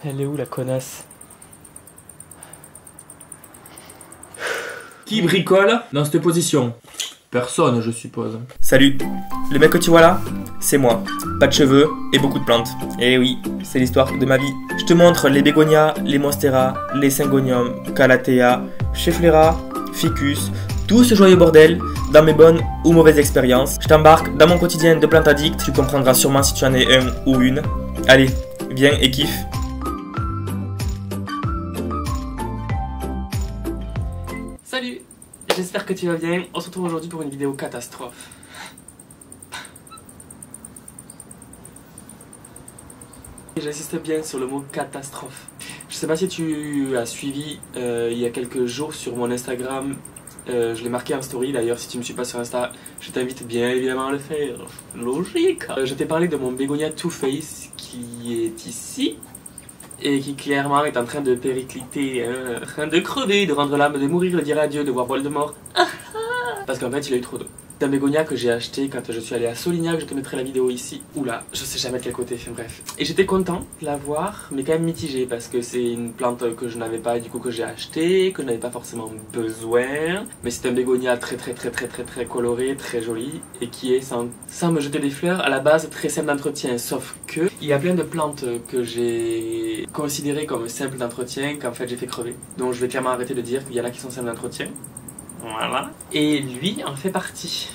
Elle est où la connasse? Qui bricole dans cette position? Personne, je suppose. Salut, le mec que tu vois là, c'est moi. Pas de cheveux et beaucoup de plantes. Et oui, c'est l'histoire de ma vie. Je te montre les bégonias, les monsteras, les syngoniums, calathea, schefflera, ficus, tout ce joyeux bordel dans mes bonnes ou mauvaises expériences. Je t'embarque dans mon quotidien de plante addict, tu comprendras sûrement si tu en es un ou une. Allez, viens et kiffe. Salut, j'espère que tu vas bien. On se retrouve aujourd'hui pour une vidéo catastrophe. J'insiste bien sur le mot catastrophe. Je sais pas si tu as suivi il y a quelques jours sur mon Instagram. Je l'ai marqué en story d'ailleurs. Si tu me suis pas sur Insta, je t'invite bien évidemment à le faire. Logique. Je t'ai parlé de mon bégonia Two Face qui est ici et qui clairement est en train de péricliter, en train de crever, de rendre l'âme, de mourir, de dire adieu, de voir Voldemort. Parce qu'en fait il a eu trop d'eau. C'est un bégonia que j'ai acheté quand je suis allé à Solignac, je te mettrai la vidéo ici. Oula, je sais jamais de quel côté, enfin bref. Et j'étais content de l'avoir, mais quand même mitigé parce que c'est une plante que je n'avais pas et du coup que j'ai acheté, que je n'avais pas forcément besoin. Mais c'est un bégonia très coloré, très joli et qui est sans me jeter des fleurs, à la base très simple d'entretien. Sauf que il y a plein de plantes que j'ai considérées comme simples d'entretien qu'en fait j'ai fait crever. Donc je vais clairement arrêter de dire qu'il y en a qui sont simples d'entretien. Voilà. Et lui en fait partie.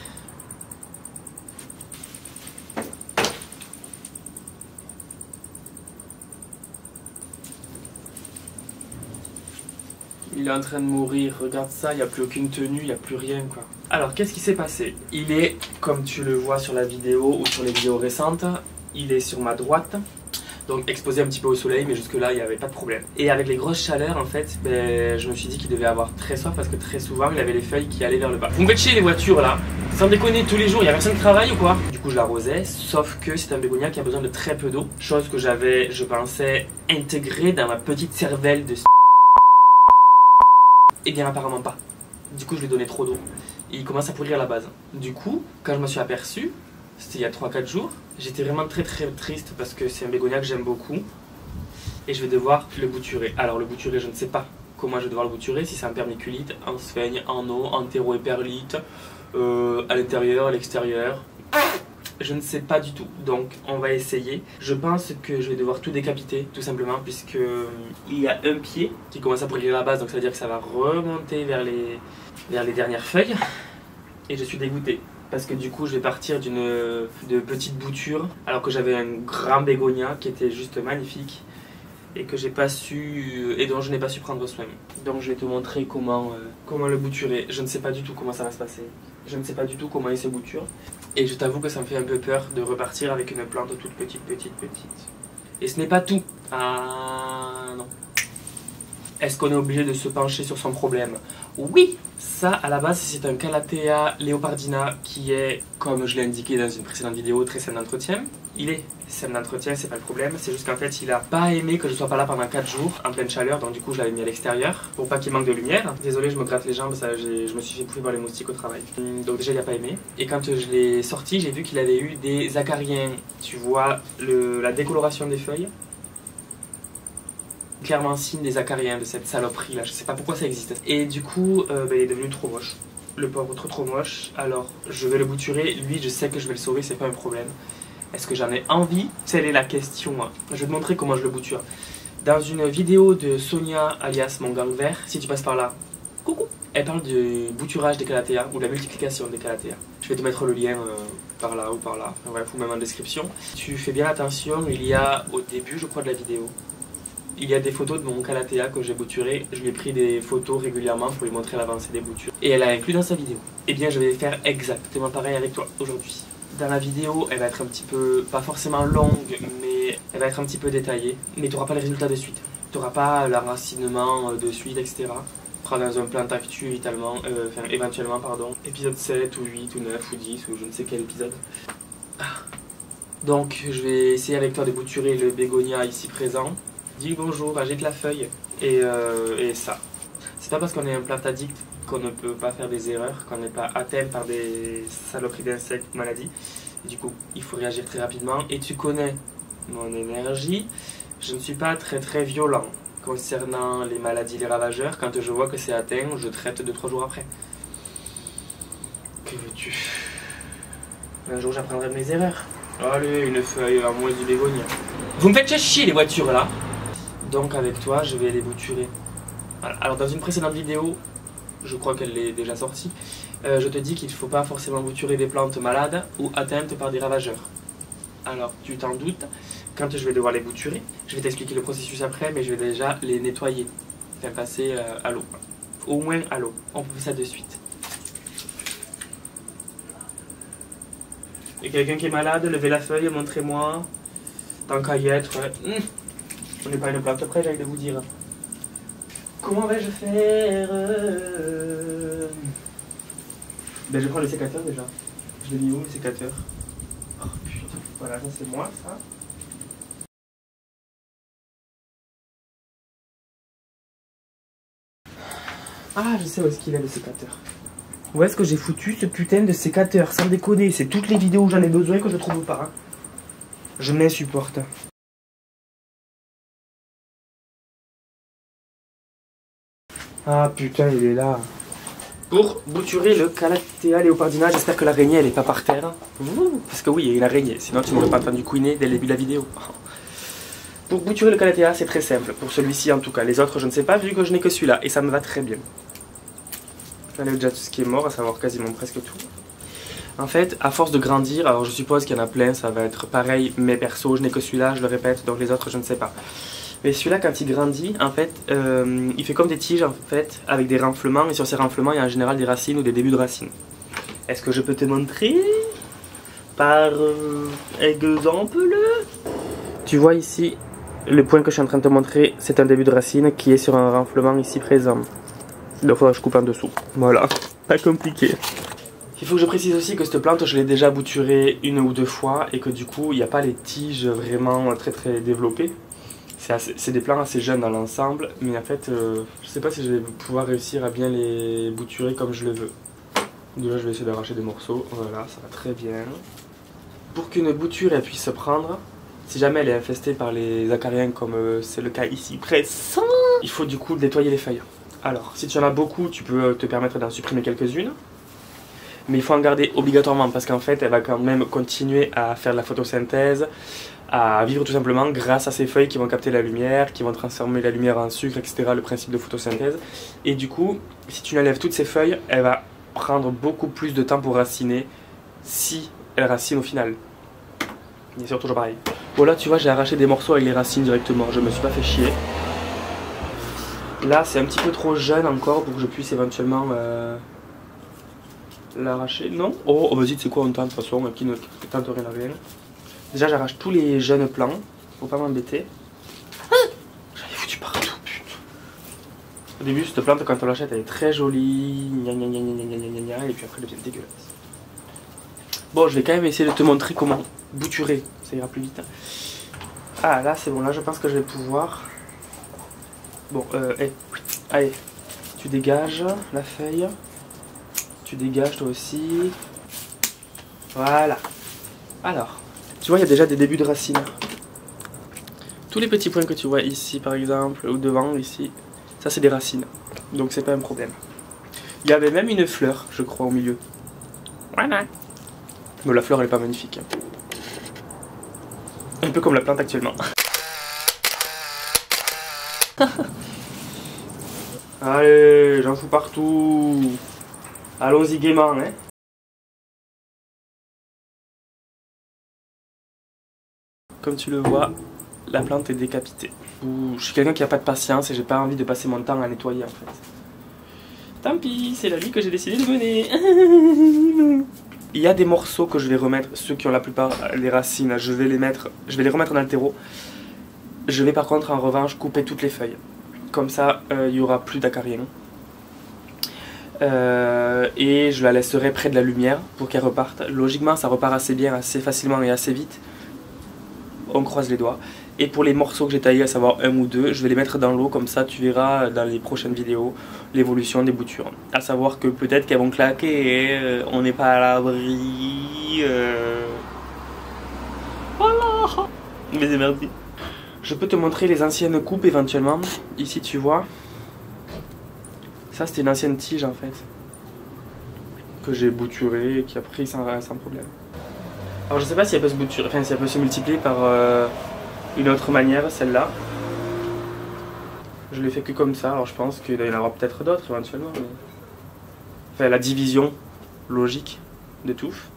Il est en train de mourir, regarde ça, il n'y a plus aucune tenue, il n'y a plus rien quoi. Alors qu'est-ce qui s'est passé? Il est, comme tu le vois sur la vidéo ou sur les vidéos récentes, il est sur ma droite. Donc exposé un petit peu au soleil, mais jusque là il n'y avait pas de problème. Et avec les grosses chaleurs en fait, je me suis dit qu'il devait avoir très soif parce que très souvent il avait les feuilles qui allaient vers le bas. Vous me faites chier les voitures là, sans déconner, tous les jours, il n'y a personne qui travaille ou quoi? Du coup je l'arrosais, sauf que c'est un bégonia qui a besoin de très peu d'eau. Chose que j'avais, je pensais, intégrée dans ma petite cervelle de... Et bien apparemment pas. Du coup je lui ai donné trop d'eau. Et il commence à pourrir à la base. Du coup, quand je me suis aperçu, c'était il y a 3-4 jours, j'étais vraiment très triste parce que c'est un bégonia que j'aime beaucoup et je vais devoir le bouturer. Alors le bouturer, je ne sais pas comment je vais devoir le bouturer, si c'est en permiculite, en sphaigne, en eau, en terreau-éperlite, à l'intérieur, à l'extérieur. Je ne sais pas du tout, donc on va essayer. Je pense que je vais devoir tout décapiter, tout simplement, puisque il y a un pied qui commence à brûler à la base, donc ça veut dire que ça va remonter vers les dernières feuilles. Et je suis dégoûté. Parce que du coup je vais partir de petites boutures alors que j'avais un grand bégonia qui était juste magnifique et que j'ai pas su et dont je n'ai pas su prendre soin. Donc je vais te montrer comment le bouturer. Je ne sais pas du tout comment ça va se passer. Je ne sais pas du tout comment il se bouture. Et je t'avoue que ça me fait un peu peur de repartir avec une plante toute petite. Et ce n'est pas tout. Ah non. Est-ce qu'on est obligé de se pencher sur son problème? Oui! Ça, à la base, c'est un Calathea leopardina qui est, comme je l'ai indiqué dans une précédente vidéo, très simple d'entretien. Il est simple d'entretien, c'est pas le problème. C'est juste qu'en fait, il a pas aimé que je sois pas là pendant 4 jours, en pleine chaleur, donc du coup, je l'avais mis à l'extérieur pour pas qu'il manque de lumière. Désolé, je me gratte les jambes, je me suis fait bouffer par les moustiques au travail. Donc déjà, il a pas aimé. Et quand je l'ai sorti, j'ai vu qu'il avait eu des acariens. Tu vois la décoloration des feuilles? Clairement signe des acariens de cette saloperie là, je sais pas pourquoi ça existe. Et du coup il est devenu trop moche, le pauvre, trop moche. Alors je vais le bouturer, lui je sais que je vais le sauver, c'est pas un problème. Est-ce que j'en ai envie? Telle est la question. Je vais te montrer comment je le bouture. Dans une vidéo de Sonia alias mon gang vert, si tu passes par là, coucou, elle parle du bouturage des calathea ou de la multiplication des calathea. Je vais te mettre le lien par là ou par là, bref, ou même en description. Tu fais bien attention, il y a au début je crois de la vidéo, il y a des photos de mon calathea que j'ai bouturé. Je lui ai pris des photos régulièrement pour lui montrer l'avancée des boutures. Et elle a inclus dans sa vidéo. Et bien je vais faire exactement pareil avec toi aujourd'hui. Dans la vidéo, elle va être un petit peu, pas forcément longue, mais elle va être un petit peu détaillée. Mais tu n'auras pas les résultats de suite. Tu n'auras pas l'enracinement de suite, etc. Tu seras dans un plan actu éventuellement, épisode 7 ou 8 ou 9 ou 10 ou je ne sais quel épisode. Donc je vais essayer avec toi de bouturer le bégonia ici présent. Dis bonjour, agite la feuille et ça. C'est pas parce qu'on est un plant addict qu'on ne peut pas faire des erreurs, qu'on n'est pas atteint par des saloperies d'insectes, maladies. Et du coup, il faut réagir très rapidement. Et tu connais mon énergie. Je ne suis pas très violent concernant les maladies, les ravageurs. Quand je vois que c'est atteint, je traite 2-3 jours après. Que veux-tu? Un jour, j'apprendrai de mes erreurs. Allez, une feuille à moins du bégonia. Vous me faites chier les voitures là. Donc avec toi, je vais les bouturer. Voilà. Alors dans une précédente vidéo, je crois qu'elle est déjà sortie, je te dis qu'il ne faut pas forcément bouturer des plantes malades ou atteintes par des ravageurs. Alors tu t'en doutes, quand je vais devoir les bouturer, je vais t'expliquer le processus après, mais je vais déjà les nettoyer. Enfin passer à l'eau. Au moins à l'eau. On fait ça de suite. Et quelqu'un qui est malade, levez la feuille, montrez-moi. Tant qu'à y être, ouais. On n'est pas une plante près, j'allais vous dire. Comment vais-je faire? Ben, je prends le sécateur déjà. Je l'ai mis où le sécateur? Oh putain, voilà, ça c'est moi ça. Ah, je sais où est-ce qu'il est le sécateur. Où est-ce que j'ai foutu ce putain de sécateur? Sans déconner, c'est toutes les vidéos où j'en ai besoin que je trouve pas. Hein. Je m'insupporte. Ah putain, il est là. Pour bouturer le Calathea leopardina, j'espère que l'araignée elle est pas par terre. Parce que oui, il y a une araignée, sinon tu m'aurais pas entendu couiner dès le début de la vidéo. Pour bouturer le Calathea, c'est très simple. Pour celui-ci en tout cas. Les autres, je ne sais pas, vu que je n'ai que celui-là. Et ça me va très bien. J'en ai déjà tout ce qui est mort, à savoir quasiment presque tout. En fait, à force de grandir, alors je suppose qu'il y en a plein, ça va être pareil, mais perso, je n'ai que celui-là, je le répète, donc les autres, je ne sais pas. Mais celui-là, quand il grandit, en fait, il fait comme des tiges, en fait, avec des renflements, et sur ces renflements, il y a en général des racines ou des débuts de racines. Est-ce que je peux te montrer par exemple? Tu vois ici, le point que je suis en train de te montrer, c'est un début de racine qui est sur un renflement ici présent. Donc il faudra que je coupe en dessous. Voilà, pas compliqué. Il faut que je précise aussi que cette plante, je l'ai déjà bouturée 1 ou 2 fois et que du coup, il n'y a pas les tiges vraiment très développées. C'est des plants assez jeunes dans l'ensemble, mais en fait, je sais pas si je vais pouvoir réussir à bien les bouturer comme je le veux. Déjà, je vais essayer d'arracher des morceaux. Voilà, ça va très bien. Pour qu'une bouture elle puisse se prendre, si jamais elle est infestée par les acariens comme c'est le cas ici présent, il faut du coup nettoyer les feuilles. Alors, si tu en as beaucoup, tu peux te permettre d'en supprimer quelques-unes. Mais il faut en garder obligatoirement parce qu'en fait, elle va quand même continuer à faire de la photosynthèse, à vivre tout simplement grâce à ces feuilles qui vont capter la lumière, qui vont transformer la lumière en sucre, etc. Le principe de photosynthèse. Et du coup, si tu enlèves toutes ces feuilles, elle va prendre beaucoup plus de temps pour raciner si elle racine au final. Bien sûr, toujours pareil. Bon là, tu vois, j'ai arraché des morceaux avec les racines directement. Je me suis pas fait chier. Là, c'est un petit peu trop jeune encore pour que je puisse éventuellement l'arracher. Non? Oh, vas-y, tu sais quoi, on tente de toute façon, qui ne tente rien à rien. Déjà, j'arrache tous les jeunes plants. Faut pas m'embêter. J'en ai foutu partout, putain. Au début, cette plante, quand on l'achète, elle est très jolie. Gna gna gna gna gna gna gna, et puis après, elle devient dégueulasse. Bon, je vais quand même essayer de te montrer comment bouturer. Ça ira plus vite. Ah, là, c'est bon. Là, je pense que je vais pouvoir. Bon, allez. Tu dégages la feuille. Tu dégages toi aussi. Voilà. Alors, tu vois, il y a déjà des débuts de racines. Tous les petits points que tu vois ici, par exemple, ou devant, ici, ça c'est des racines. Donc c'est pas un problème. Il y avait même une fleur, je crois, au milieu. Voilà. Bon, la fleur, elle est pas magnifique. Un peu comme la plante actuellement. Allez, j'en fous partout. Allons-y gaiement, hein. Comme tu le vois, la plante est décapitée. Je suis quelqu'un qui n'a pas de patience et j'ai pas envie de passer mon temps à nettoyer en fait. Tant pis, c'est la vie que j'ai décidé de mener. Il y a des morceaux que je vais remettre, ceux qui ont la plupart les racines, je vais les remettre dans le terreau. Je vais par contre en revanche couper toutes les feuilles. Comme ça, il n'y aura plus d'acariens. Et je la laisserai près de la lumière pour qu'elle reparte. Logiquement, ça repart assez bien, assez facilement et assez vite. On croise les doigts. Et pour les morceaux que j'ai taillés, à savoir un ou deux, je vais les mettre dans l'eau, comme ça tu verras dans les prochaines vidéos l'évolution des boutures. À savoir que peut-être qu'elles vont claquer et on n'est pas à l'abri. Voilà. Mais c'est merci. Je peux te montrer les anciennes coupes éventuellement. Ici tu vois. Ça c'était une ancienne tige en fait. Que j'ai bouturée et qui a pris sans problème. Alors je sais pas si elle peut se bouturer, enfin si elle peut se multiplier par une autre manière, celle-là. Je l'ai fait que comme ça, alors je pense qu'il doit y en avoir peut-être d'autres éventuellement. Mais... Enfin la division logique de touffe.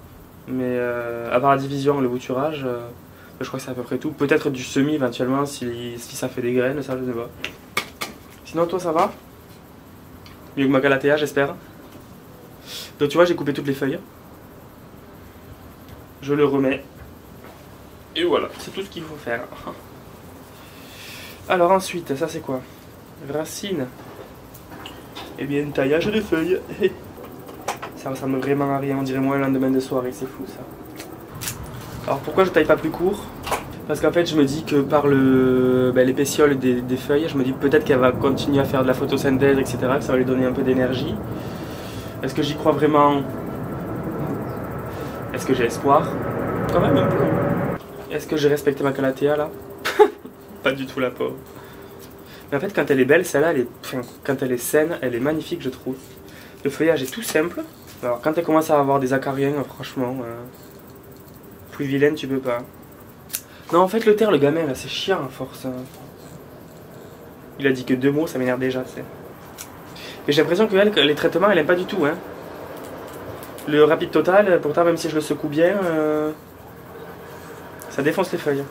Mais à part la division, le bouturage, je crois que c'est à peu près tout. Peut-être du semis éventuellement si ça fait des graines, ça je sais pas. Sinon toi ça va? Mieux que ma calathea j'espère. Donc tu vois j'ai coupé toutes les feuilles. Je le remets. Et voilà, c'est tout ce qu'il faut faire. Alors ensuite, ça c'est quoi? Racine. Et bien un taillage de feuilles. Ça ressemble vraiment à rien, on dirait moi un lendemain de soirée, c'est fou ça. Alors pourquoi je taille pas plus court? Parce qu'en fait je me dis que par l'épaisseur des feuilles, je me dis peut-être qu'elle va continuer à faire de la photosynthèse, etc. Que ça va lui donner un peu d'énergie. Est-ce que j'y crois vraiment? Est-ce que j'ai espoir? Quand même un peu. Est-ce que j'ai respecté ma calathea là? Pas du tout la pauvre. Mais en fait quand elle est belle, celle-là, quand elle est saine, elle est magnifique je trouve. Le feuillage est tout simple. Alors quand elle commence à avoir des acariens, franchement, plus vilaine tu peux pas. Non en fait le gamin là, c'est chiant à force. Il a dit que 2 mots, ça m'énerve déjà, tu sais. Et j'ai l'impression que elle, les traitements, elle aime pas du tout, hein. Le rapide total, pourtant même si je le secoue bien, ça défonce les feuilles.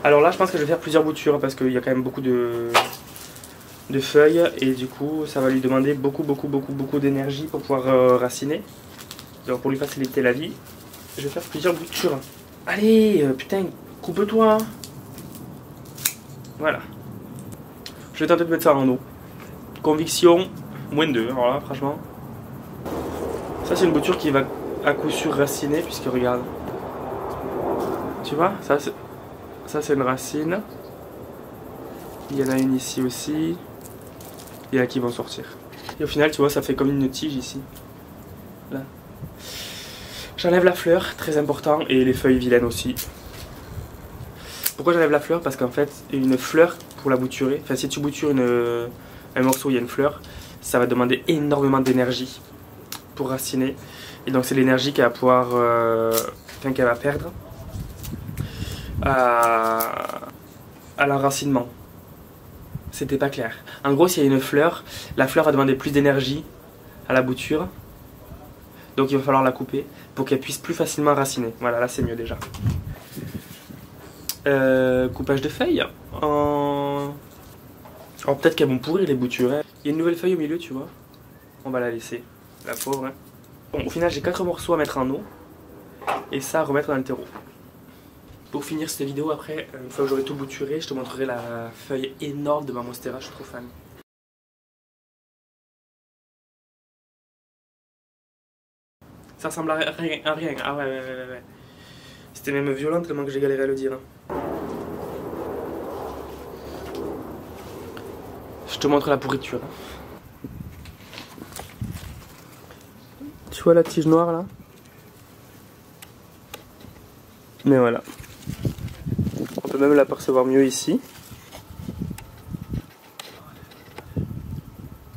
Alors là je pense que je vais faire plusieurs boutures parce qu'il y a quand même beaucoup de feuilles et du coup ça va lui demander beaucoup d'énergie pour pouvoir raciner. Donc pour lui faciliter la vie, je vais faire plusieurs boutures. Allez, putain, coupe-toi. Voilà. Je vais tenter de mettre ça en eau. Conviction, -2, alors là franchement. Ça c'est une bouture qui va à coup sûr raciner puisque regarde. Tu vois, ça c'est une racine. Il y en a une ici aussi. Il y en a qui vont sortir. Et au final tu vois ça fait comme une tige ici. Là. J'enlève la fleur, très important, et les feuilles vilaines aussi. Pourquoi j'enlève la fleur? Parce qu'en fait une fleur pour la bouturer, enfin si tu boutures un morceau où il y a une fleur, ça va demander énormément d'énergie pour raciner. Et donc c'est l'énergie qu'elle va pouvoir, qu'elle va perdre à l'enracinement. C'était pas clair. En gros s'il y a une fleur, la fleur va demander plus d'énergie à la bouture. Donc il va falloir la couper pour qu'elle puisse plus facilement raciner. Voilà, là c'est mieux déjà. Coupage de feuilles. Alors peut-être qu'elles vont pourrir les boutures. Hein. Il y a une nouvelle feuille au milieu, tu vois. On va la laisser. La pauvre. Hein. Bon, au final j'ai 4 morceaux à mettre en eau. Et ça à remettre dans le terreau. Pour finir cette vidéo après, une fois que j'aurai tout bouturé, je te montrerai la feuille énorme de ma monstera. Je suis trop fan. Ça ressemble à rien. Ah ouais. C'était même violent tellement que j'ai galéré à le dire. Je te montre la pourriture. Tu vois la tige noire là? Mais voilà. On peut même l'apercevoir mieux ici.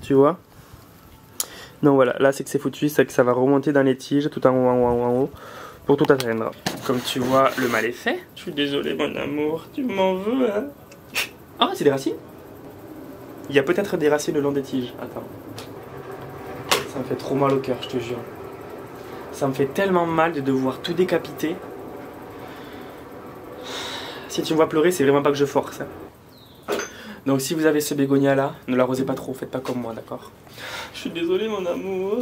Tu vois? Non voilà, là c'est que c'est foutu, c'est que ça va remonter dans les tiges tout en haut pour tout atteindre. Comme tu vois, le mal est fait. Je suis désolé mon amour, tu m'en veux hein? Ah c'est des racines? Il y a peut-être des racines le long des tiges. Attends. Ça me fait trop mal au cœur, je te jure. Ça me fait tellement mal de devoir tout décapiter. Si tu me vois pleurer, c'est vraiment pas que je force. Hein. Donc si vous avez ce bégonia là, ne l'arrosez pas trop, faites pas comme moi, d'accord? Je suis désolé mon amour.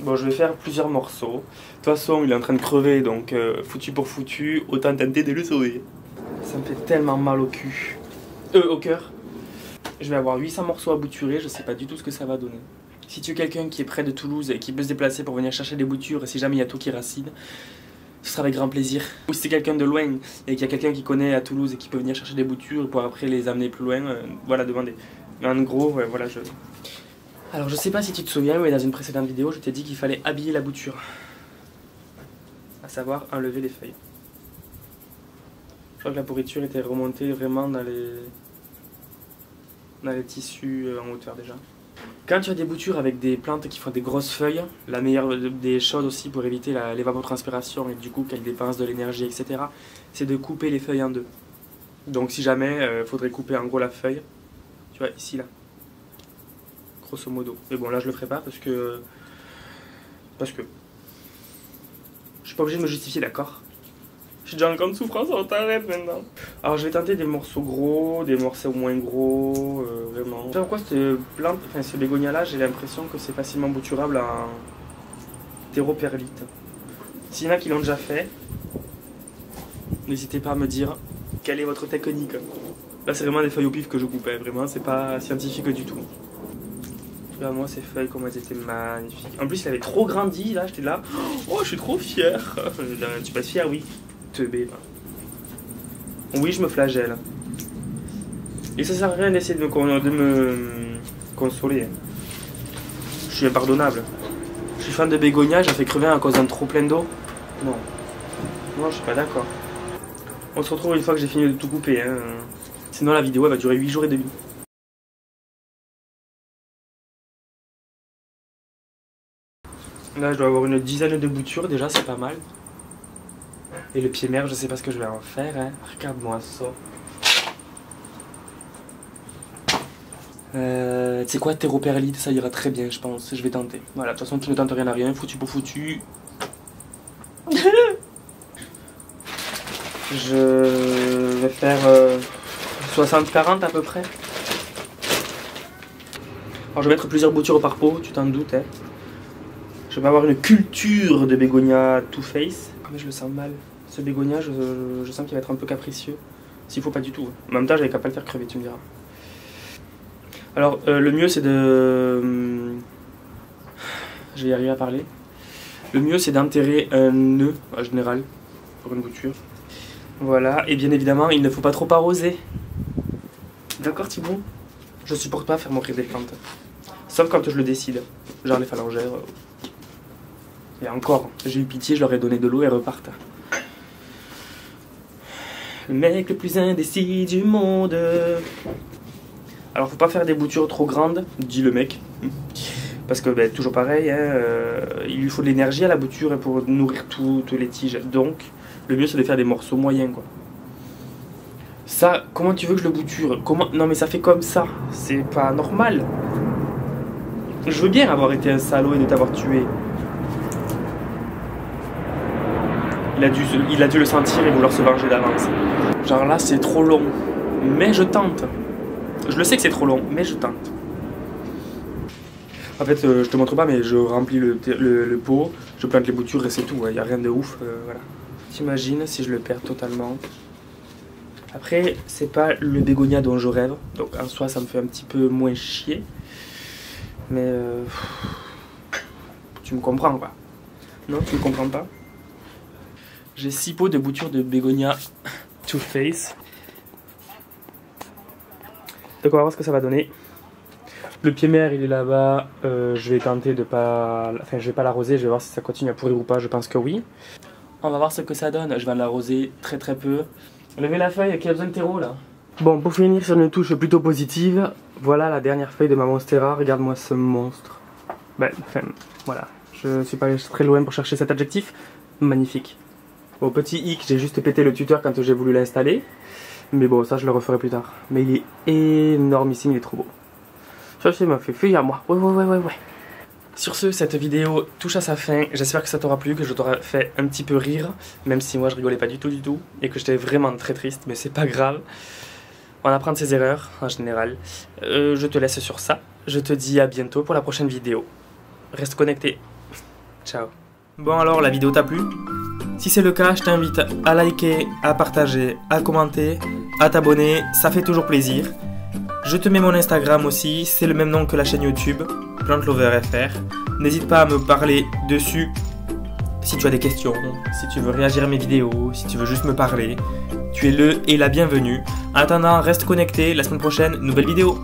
Bon, je vais faire plusieurs morceaux. De toute façon, il est en train de crever, donc foutu pour foutu, autant tenter de le sauver. Ça me fait tellement mal au cul. Au cœur. Je vais avoir 800 morceaux à bouturer, je sais pas du tout ce que ça va donner. Si tu es quelqu'un qui est près de Toulouse et qui peut se déplacer pour venir chercher des boutures, et si jamais il y a tout qui racine, ce sera avec grand plaisir. Ou si c'est quelqu'un de loin et qu'il y a quelqu'un qui connaît à Toulouse et qui peut venir chercher des boutures pour après les amener plus loin, voilà, demandez. Mais en gros, ouais, voilà, Alors je sais pas si tu te souviens, mais dans une précédente vidéo, je t'ai dit qu'il fallait habiller la bouture. À savoir enlever les feuilles. Je crois que la pourriture était remontée vraiment dans les tissus en hauteur déjà. Quand tu as des boutures avec des plantes qui font des grosses feuilles, la meilleure des choses aussi pour éviter l'évapotranspiration et du coup qu'elles dépensent de l'énergie, etc., c'est de couper les feuilles en deux. Donc si jamais, il faudrait couper en gros la feuille, tu vois, ici là, grosso modo. Mais bon, là je le ferai pas parce que je suis pas obligé de me justifier, d'accord? Je suis déjà en grande souffrance, on t'arrête maintenant. Alors je vais tenter des morceaux gros, des morceaux moins gros, vraiment. Tu sais pourquoi cette plante, enfin ce bégonia là, j'ai l'impression que c'est facilement bouturable en théroperlite. S'il y en a qui l'ont déjà fait, n'hésitez pas à me dire quelle est votre technique. Là c'est vraiment des feuilles au pif que je coupais, vraiment, c'est pas scientifique du tout. Regarde-moi ces feuilles, comment elles étaient magnifiques. En plus il avait trop grandi, là j'étais là, oh je suis trop fier. Tu peux être fier, oui. Oui, je me flagelle. Et ça sert à rien d'essayer de me consoler. Je suis impardonnable. Je suis fan de bégonia, j'en fais crever à cause d'un trop plein d'eau. Non. Non, je suis pas d'accord. On se retrouve une fois que j'ai fini de tout couper. Hein. Sinon la vidéo elle va durer 8 jours et demi. Là je dois avoir une dizaine de boutures, déjà c'est pas mal. Et le pied mère, je sais pas ce que je vais en faire, hein. Regarde-moi ça. Tu sais quoi, théroperlite, ça ira très bien, je pense. Je vais tenter. Voilà, de toute façon, tu ne tentes rien à rien, foutu pour foutu. Je vais faire 60-40 à peu près. Alors, je vais mettre plusieurs boutures par pot, tu t'en doutes, hein. Je vais avoir une culture de bégonia Two Face. Mais je le sens mal. Ce bégonia, je sens qu'il va être un peu capricieux. S'il faut pas du tout. En même temps, j'avais qu'à pas le faire crever, tu me diras. Alors, le mieux, c'est de... Je vais y arriver à parler. Le mieux, c'est d'enterrer un nœud, en général, pour une bouture. Voilà, et bien évidemment, il ne faut pas trop arroser. D'accord, Thibaut? Je supporte pas faire mourir des plantes. Sauf quand je le décide. Genre les phalangères. Et encore, j'ai eu pitié, je leur ai donné de l'eau et repartent. Le mec le plus indécis du monde. Alors faut pas faire des boutures trop grandes, dit le mec. Parce que ben, toujours pareil, hein, il lui faut de l'énergie à la bouture pour nourrir toutes les tiges. Donc le mieux c'est de faire des morceaux moyens quoi. Ça, comment tu veux que je le bouture? Comment... Non mais ça fait comme ça, c'est pas normal. Je veux bien avoir été un salaud et de t'avoir tué. Il a dû le sentir et vouloir se venger d'avance. Genre là, c'est trop long. Mais je tente. Je le sais que c'est trop long, mais je tente. En fait, je te montre pas, mais je remplis le pot, je plante les boutures et c'est tout. Il n'y a rien de ouf. Voilà. T'imagines si je le perds totalement. Après, c'est pas le bégonia dont je rêve. Donc en soi, ça me fait un petit peu moins chier. Mais tu me comprends quoi. Non, tu me comprends pas. J'ai 6 pots de boutures de bégonia Two Face. Donc on va voir ce que ça va donner. Le pied mère il est là-bas. Je vais tenter de pas... Enfin je vais pas l'arroser, je vais voir si ça continue à pourrir ou pas, je pense que oui. On va voir ce que ça donne. Je vais l'arroser très très peu. Levez la feuille qui a besoin de terreau là. Bon, pour finir sur une touche plutôt positive, voilà la dernière feuille de ma Monstera. Regarde-moi ce monstre. Ben, enfin, voilà. Je suis pas allé très loin pour chercher cet adjectif. Magnifique. Bon, petit hic, j'ai juste pété le tuteur quand j'ai voulu l'installer. Mais bon, ça je le referai plus tard. Mais il est énormissime, il est trop beau. Ça m'a fait feuille à moi. Ouais. Sur ce, cette vidéo touche à sa fin. J'espère que ça t'aura plu, que je t'aurai fait un petit peu rire. Même si moi je rigolais pas du tout. Et que j'étais vraiment très triste, mais c'est pas grave. On apprend de ses erreurs, en général. Je te laisse sur ça. Je te dis à bientôt pour la prochaine vidéo. Reste connecté. Ciao. Bon alors, la vidéo t'a plu? Si c'est le cas, je t'invite à liker, à partager, à commenter, à t'abonner, ça fait toujours plaisir. Je te mets mon Instagram aussi, c'est le même nom que la chaîne YouTube, PlantLoverFR. N'hésite pas à me parler dessus Si tu as des questions, si tu veux réagir à mes vidéos, si tu veux juste me parler, tu es le et la bienvenue. En attendant, reste connecté, la semaine prochaine, nouvelle vidéo.